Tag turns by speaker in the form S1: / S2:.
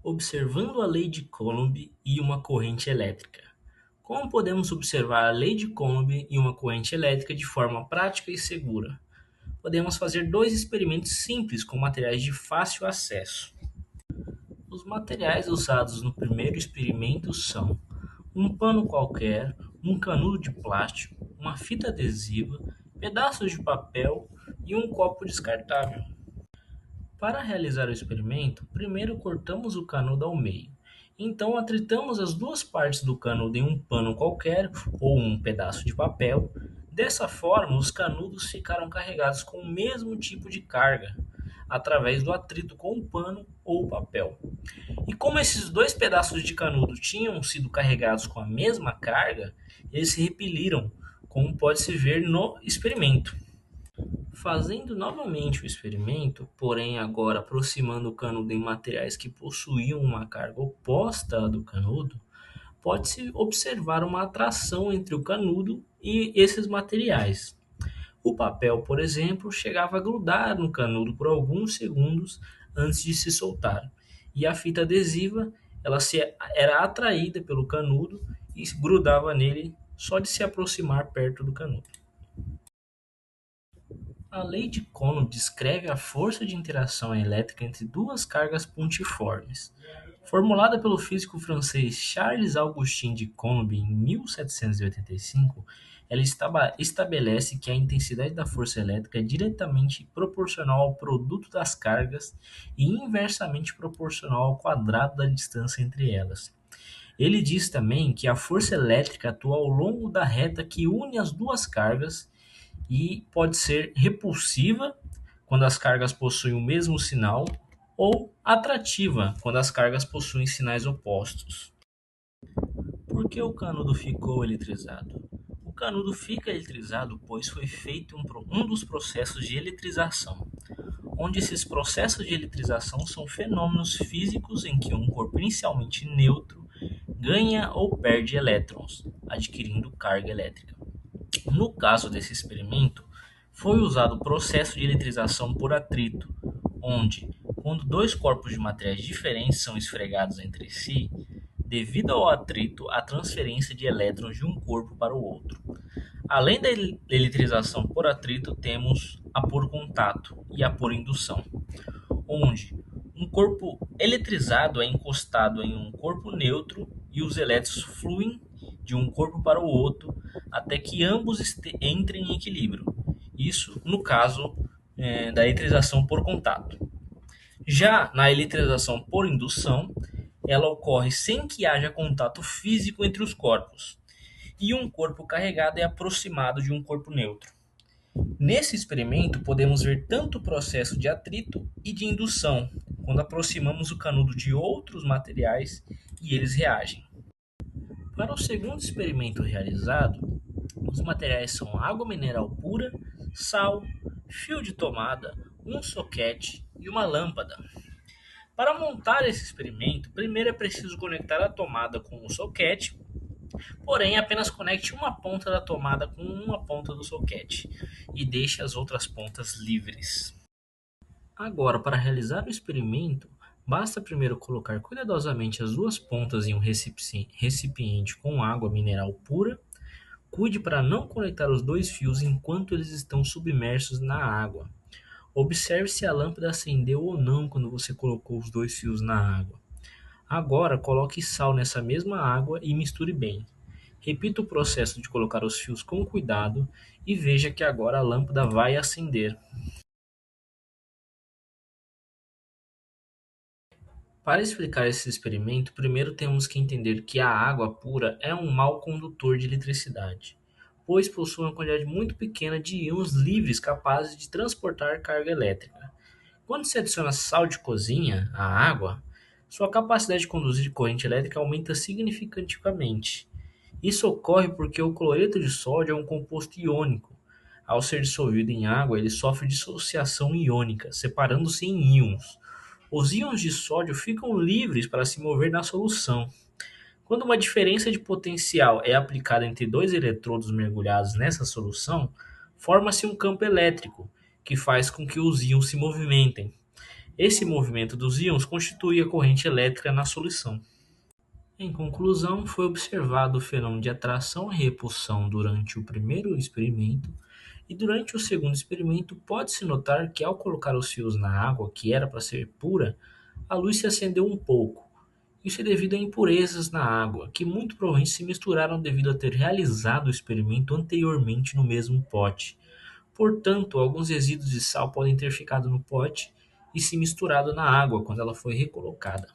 S1: observando a lei de Coulomb e uma corrente elétrica. Como podemos observar a lei de Coulomb e uma corrente elétrica de forma prática e segura? Podemos fazer dois experimentos simples com materiais de fácil acesso. Os materiais usados no primeiro experimento são um pano qualquer, um canudo de plástico, uma fita adesiva, pedaços de papel e um copo descartável. Para realizar o experimento, primeiro cortamos o canudo ao meio. Então atritamos as duas partes do canudo em um pano qualquer ou um pedaço de papel. Dessa forma, os canudos ficaram carregados com o mesmo tipo de carga, através do atrito com o pano ou o papel. E como esses dois pedaços de canudo tinham sido carregados com a mesma carga, eles se repeliram, como pode-se ver no experimento. Fazendo novamente o experimento, porém agora aproximando o canudo em materiais que possuíam uma carga oposta à do canudo, pode-se observar uma atração entre o canudo e esses materiais. O papel, por exemplo, chegava a grudar no canudo por alguns segundos antes de se soltar, e a fita adesiva era atraída pelo canudo e grudava nele só de se aproximar perto do canudo. A lei de Coulomb descreve a força de interação elétrica entre duas cargas pontiformes. Formulada pelo físico francês Charles-Augustin de Coulomb em 1785, ela estabelece que a intensidade da força elétrica é diretamente proporcional ao produto das cargas e inversamente proporcional ao quadrado da distância entre elas. Ele diz também que a força elétrica atua ao longo da reta que une as duas cargas e pode ser repulsiva quando as cargas possuem o mesmo sinal ou atrativa quando as cargas possuem sinais opostos. Por que o canudo ficou eletrizado? O canudo fica eletrizado pois foi feito um dos processos de eletrização, onde esses processos de eletrização são fenômenos físicos em que um corpo inicialmente neutro ganha ou perde elétrons, adquirindo carga elétrica. No caso desse experimento, foi usado o processo de eletrização por atrito, onde, quando dois corpos de materiais diferentes são esfregados entre si, devido ao atrito, há transferência de elétrons de um corpo para o outro. Além da eletrização por atrito, temos a por contato e a por indução, onde um corpo eletrizado é encostado em um corpo neutro e os elétrons fluem de um corpo para o outro até que ambos entrem em equilíbrio. Isso no caso da eletrização por contato. Já na eletrização por indução, ela ocorre sem que haja contato físico entre os corpos, e um corpo carregado é aproximado de um corpo neutro. Nesse experimento, podemos ver tanto o processo de atrito e de indução, quando aproximamos o canudo de outros materiais e eles reagem. Para o segundo experimento realizado, os materiais são água mineral pura, sal, fio de tomada, um soquete e uma lâmpada. Para montar esse experimento, primeiro é preciso conectar a tomada com o soquete, porém apenas conecte uma ponta da tomada com uma ponta do soquete e deixe as outras pontas livres. Agora, para realizar o experimento, basta primeiro colocar cuidadosamente as duas pontas em um recipiente com água mineral pura. Cuide para não conectar os dois fios enquanto eles estão submersos na água. Observe se a lâmpada acendeu ou não quando você colocou os dois fios na água. Agora, coloque sal nessa mesma água e misture bem. Repita o processo de colocar os fios com cuidado e veja que agora a lâmpada vai acender. Para explicar esse experimento, primeiro temos que entender que a água pura é um mau condutor de eletricidade, pois possui uma quantidade muito pequena de íons livres capazes de transportar carga elétrica. Quando se adiciona sal de cozinha à água, sua capacidade de conduzir corrente elétrica aumenta significativamente. Isso ocorre porque o cloreto de sódio é um composto iônico. Ao ser dissolvido em água, ele sofre dissociação iônica, separando-se em íons. Os íons de sódio ficam livres para se mover na solução. Quando uma diferença de potencial é aplicada entre dois eletrodos mergulhados nessa solução, forma-se um campo elétrico, que faz com que os íons se movimentem. Esse movimento dos íons constitui a corrente elétrica na solução. Em conclusão, foi observado o fenômeno de atração e repulsão durante o primeiro experimento, e durante o segundo experimento pode-se notar que ao colocar os fios na água, que era para ser pura, a luz se acendeu um pouco. Isso é devido a impurezas na água, que muito provavelmente se misturaram devido a ter realizado o experimento anteriormente no mesmo pote. Portanto, alguns resíduos de sal podem ter ficado no pote e se misturado na água quando ela foi recolocada.